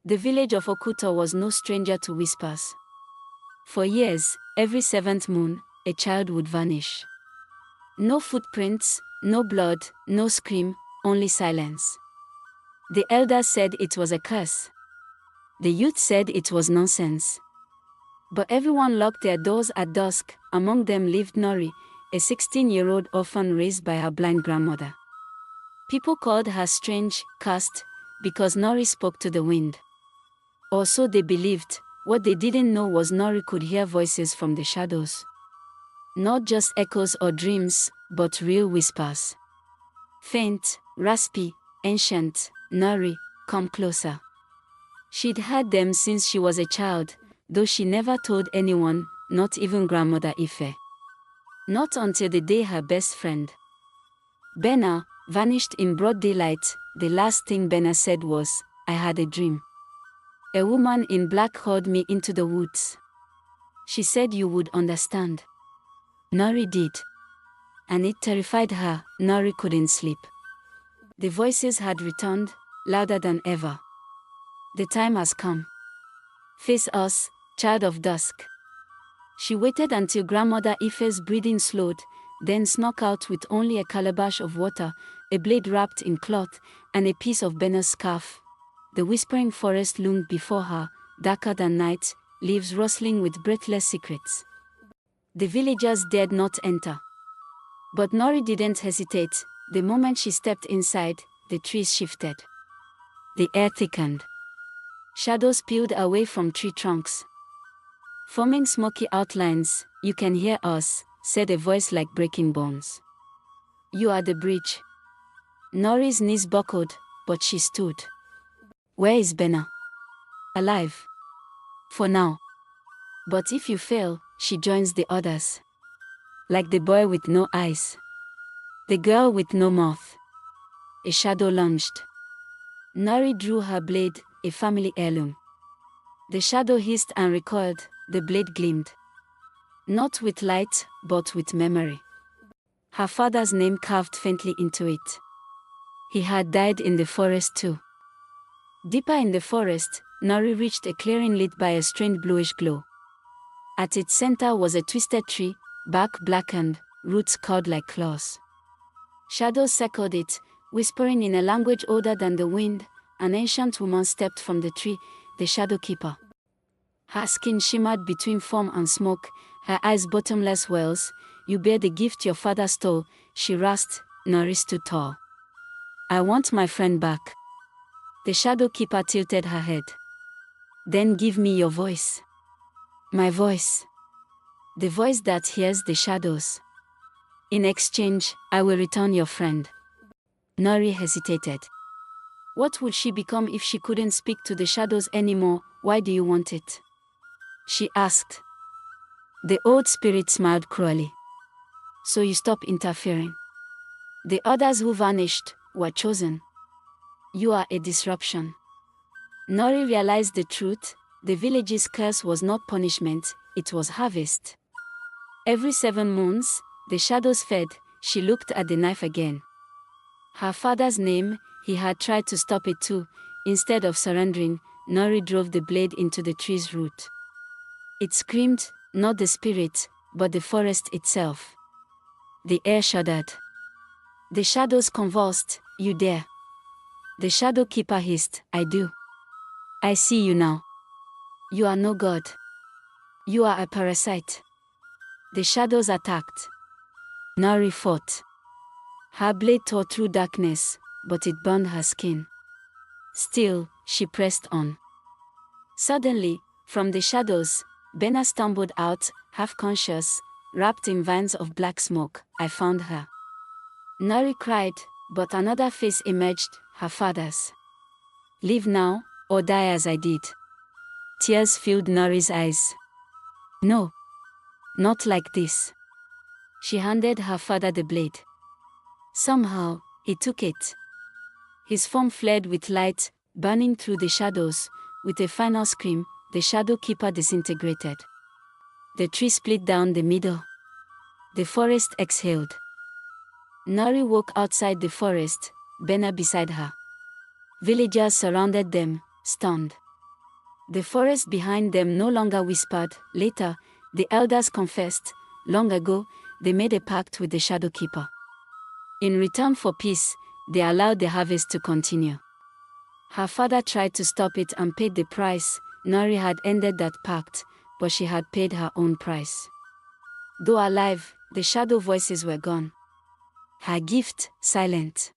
The village of Okuta was no stranger to whispers. For years, every seventh moon, a child would vanish. No footprints, no blood, no scream, only silence. The elders said it was a curse. The youth said it was nonsense. But everyone locked their doors at dusk. Among them lived Nori, a 16-year-old orphan raised by her blind grandmother. People called her strange, cursed, because Nori spoke to the wind. Or so they believed. What they didn't know was Nori could hear voices from the shadows. Not just echoes or dreams, but real whispers. Faint, raspy, ancient. Nori, come closer. She'd heard them since she was a child, though she never told anyone, not even Grandmother Ife. Not until the day her best friend, Benna, vanished in broad daylight. The last thing Benna said was, "I had a dream. A woman in black called me into the woods. She said you would understand." Nori did. And it terrified her. Nori couldn't sleep. The voices had returned, louder than ever. "The time has come. Face us, child of dusk." She waited until Grandmother Ife's breathing slowed, then snuck out with only a calabash of water, a blade wrapped in cloth, and a piece of Benna's scarf. The whispering forest loomed before her, darker than night, leaves rustling with breathless secrets. The villagers dared not enter. But Nori didn't hesitate. The moment she stepped inside, the trees shifted. The air thickened. Shadows peeled away from tree trunks, forming smoky outlines. "You can hear us," said a voice like breaking bones. "You are the bridge." Nori's knees buckled, but she stood. "Where is Benna?" "Alive. For now. But if you fail, she joins the others. Like the boy with no eyes. The girl with no mouth." A shadow lunged. Nori drew her blade, a family heirloom. The shadow hissed and recoiled. The blade gleamed. Not with light, but with memory. Her father's name carved faintly into it. He had died in the forest too. Deeper in the forest, Nori reached a clearing lit by a strange bluish glow. At its center was a twisted tree, bark blackened, roots curled like claws. Shadows circled it, whispering in a language older than the wind. An ancient woman stepped from the tree, the shadow keeper. Her skin shimmered between foam and smoke, her eyes bottomless wells. "You bear the gift your father stole," she rasped. Nori stood tall. "I want my friend back." The shadow keeper tilted her head. "Then give me your voice." "My voice." "The voice that hears the shadows. In exchange, I will return your friend." Nori hesitated. What would she become if she couldn't speak to the shadows anymore? "Why do you want it?" she asked. The old spirit smiled cruelly. "So you stop interfering. The others who vanished were chosen. You are a disruption." Nori realized the truth. The village's curse was not punishment, it was harvest. Every 7 moons, the shadows fed. She looked at the knife again. Her father's name. He had tried to stop it too. Instead of surrendering, Nori drove the blade into the tree's root. It screamed, not the spirit, but the forest itself. The air shuddered. The shadows convulsed. "You dare." The shadow keeper hissed, "I do. I see you now. You are no god. You are a parasite." The shadows attacked. Nori fought. Her blade tore through darkness, but it burned her skin. Still, she pressed on. Suddenly, from the shadows, Benna stumbled out, half-conscious, wrapped in vines of black smoke. "I found her." Nori cried, but another face emerged, her father's. "Live now, or die as I did." Tears filled Nori's eyes. "No. Not like this." She handed her father the blade. Somehow, he took it. His form flared with light, burning through the shadows. With a final scream, the shadow keeper disintegrated. The tree split down the middle. The forest exhaled. Nori woke outside the forest, Benna beside her. Villagers surrounded them, stunned. The forest behind them no longer whispered. Later, the elders confessed, long ago, they made a pact with the Shadow Keeper. In return for peace, they allowed the harvest to continue. Her father tried to stop it and paid the price. Nori had ended that pact, but she had paid her own price. Though alive, the shadow voices were gone. Her gift, silent.